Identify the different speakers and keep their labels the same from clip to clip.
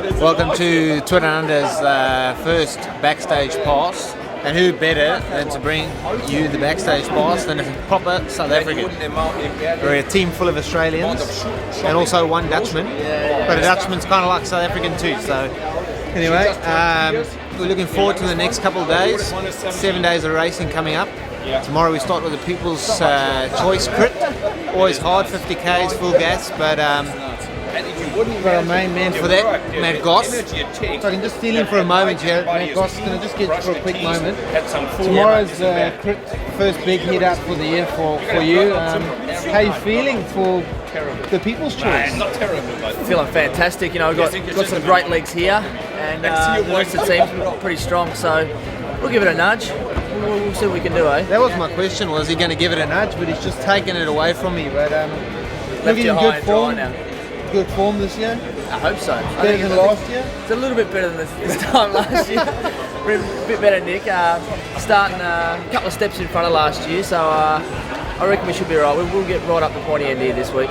Speaker 1: Welcome to Tour Down Under's first backstage pass. And who better than to bring you the backstage pass than a proper South African? We're a team full of Australians and also one Dutchman. But a Dutchman's kind of like South African too. So anyway, we're looking forward to the next couple of days. 7 days of racing coming up. Tomorrow we start with the People's Choice Crit. Always hard, 50 Ks, full gas, but we've got our main man for that, Matt Goss. So I can just steal him for a moment here. Matt Goss is going to just get for a quick moment. Tomorrow's crit, first big hit out for the year for you. How are you feeling for the People's Choice?
Speaker 2: Feeling fantastic. You know, we've got some great legs here, and the rest of the team's pretty strong. So we'll give it a nudge. We'll see what we can do, eh?
Speaker 1: That was my question. Was he going to give it a nudge? But he's just taken it away from me. But
Speaker 2: left you high and dry now.
Speaker 1: Good form this year?
Speaker 2: I hope so.
Speaker 1: Better than last year?
Speaker 2: It's a little bit better than this time last year. We're a bit better, Nick. Starting a couple of steps in front of last year, so I reckon we should be right. We'll get right up the pointy end here this week.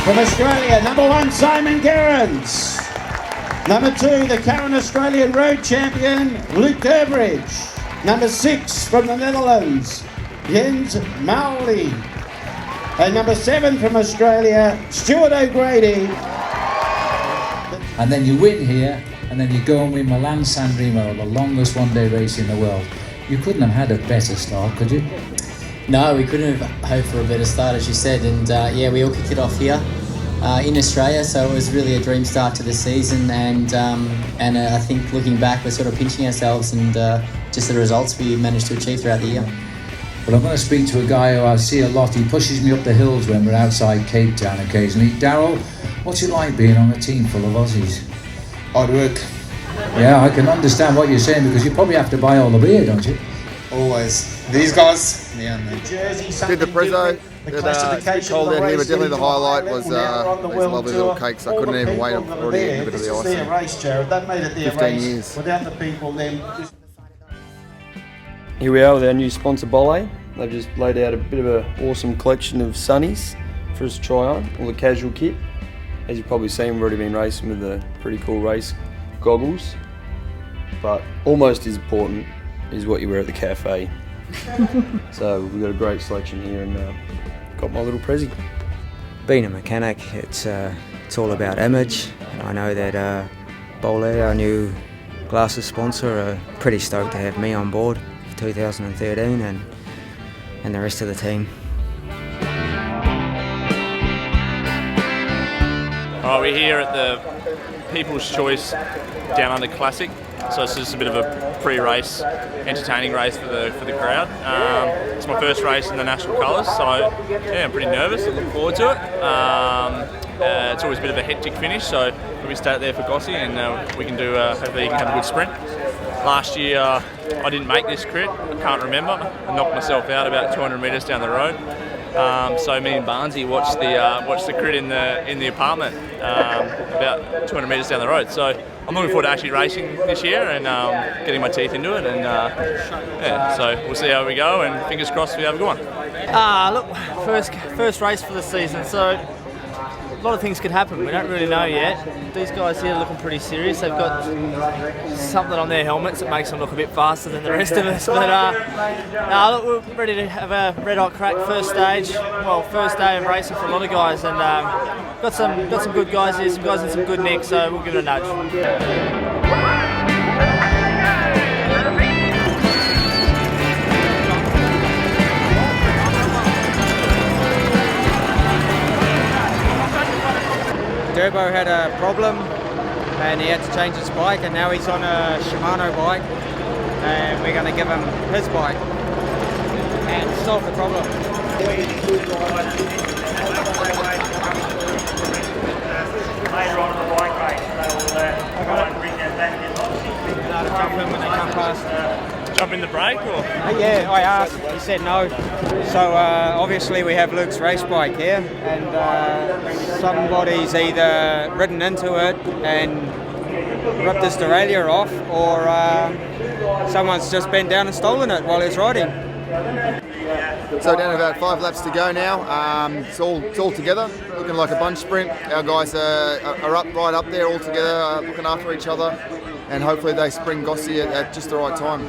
Speaker 3: From Australia, number 1, Simon Gerrans. Number 2, the current Australian road champion, Luke Durbridge. Number 6, from the Netherlands, Jens Mauli. And number 7 from Australia, Stuart O'Grady.
Speaker 4: And then you win here, and then you go and win Milan San Remo, the longest one-day race in the world. You couldn't have had a better start, could you?
Speaker 5: No, we couldn't have hoped for a better start, as you said, and we all kicked it off here in Australia, so it was really a dream start to the season, and I think looking back, we're sort of pinching ourselves and just the results we managed to achieve throughout the year.
Speaker 4: Well, I'm going to speak to a guy who I see a lot. He pushes me up the hills when we're outside Cape Town occasionally. Darryl, what's it like being on a team full of Aussies?
Speaker 6: Hard work.
Speaker 4: Yeah, I can understand what you're saying, because you probably have to buy all the beer, don't you?
Speaker 6: Always. These guys, yeah, no.
Speaker 7: Did the Prezzo. It's a bit cold out here, but definitely the highlight was these lovely little cakes. I couldn't even wait. I'm already eating a bit of the icing. 15 years.
Speaker 8: Here we are with our new sponsor, Bolle. They've just laid out a bit of an awesome collection of sunnies for us to try on, all the casual kit. As you've probably seen, we've already been racing with the pretty cool race goggles, but almost as important is what you wear at the cafe. So we've got a great selection here, and got my little Prezi.
Speaker 9: Being a mechanic, it's all about image. I know that Bolle, our new glasses sponsor, are pretty stoked to have me on board for 2013 and the rest of the team.
Speaker 10: Alright, we're here at the People's Choice Down Under Classic. So it's just a bit of a pre-race, entertaining race for the crowd. It's my first race in the national colours, so yeah, I'm pretty nervous. I look forward to it. It's always a bit of a hectic finish, so we stay out there for Gossy, and we can do. Hopefully, you can have a good sprint. Last year, I didn't make this crit. I can't remember. I knocked myself out about 200 metres down the road. So me and Barnesy watched the crit in the apartment about 200 metres down the road. So I'm looking forward to actually racing this year and getting my teeth into it. And yeah, so we'll see how we go, and fingers crossed we have a good one.
Speaker 2: Look, first race for the season, so a lot of things could happen. We don't really know yet. These guys here are looking pretty serious. They've got something on their helmets that makes them look a bit faster than the rest of us. But look, we're ready to have a red hot crack first stage. Well, first day of racing for a lot of guys, and got some good guys here, some guys in some good nick. So we'll give it a nudge.
Speaker 1: Durbo had a problem and he had to change his bike, and now he's on a Shimano bike, and we're going to give him his bike and solve the problem.
Speaker 11: Later on in the bike race, they will try and bring that back in.
Speaker 1: Jump in when they come past.
Speaker 10: Jump in the break, or?
Speaker 1: Yeah, I asked. He said no. So obviously we have Luke's race bike here, and somebody's either ridden into it and
Speaker 12: ripped his derailleur off, or someone's just bent down and stolen it while he's riding.
Speaker 7: So down to about 5 laps to go now. It's all together, looking like a bunch sprint. Our guys are right up there all together, looking after each other, and hopefully they spring Gossie at just the right time.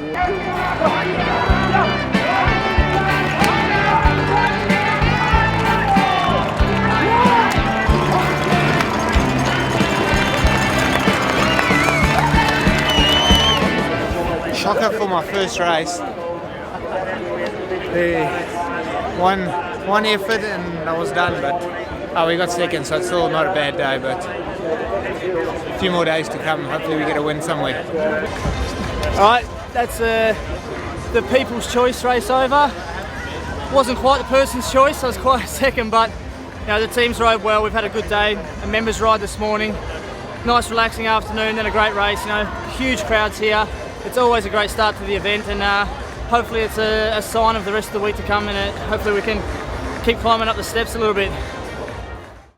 Speaker 1: Shocker for my first race. The one effort and I was done, but we got second, so it's still not a bad day, but a few more days to come. Hopefully we get a win somewhere.
Speaker 2: Alright, that's the People's Choice race over. Wasn't quite the person's choice, I was quite second, but you know, the teams rode well. We've had a good day. A members ride this morning. Nice relaxing afternoon, then a great race. You know, huge crowds here. It's always a great start to the event, and hopefully it's a sign of the rest of the week to come, and hopefully we can keep climbing up the steps a little bit.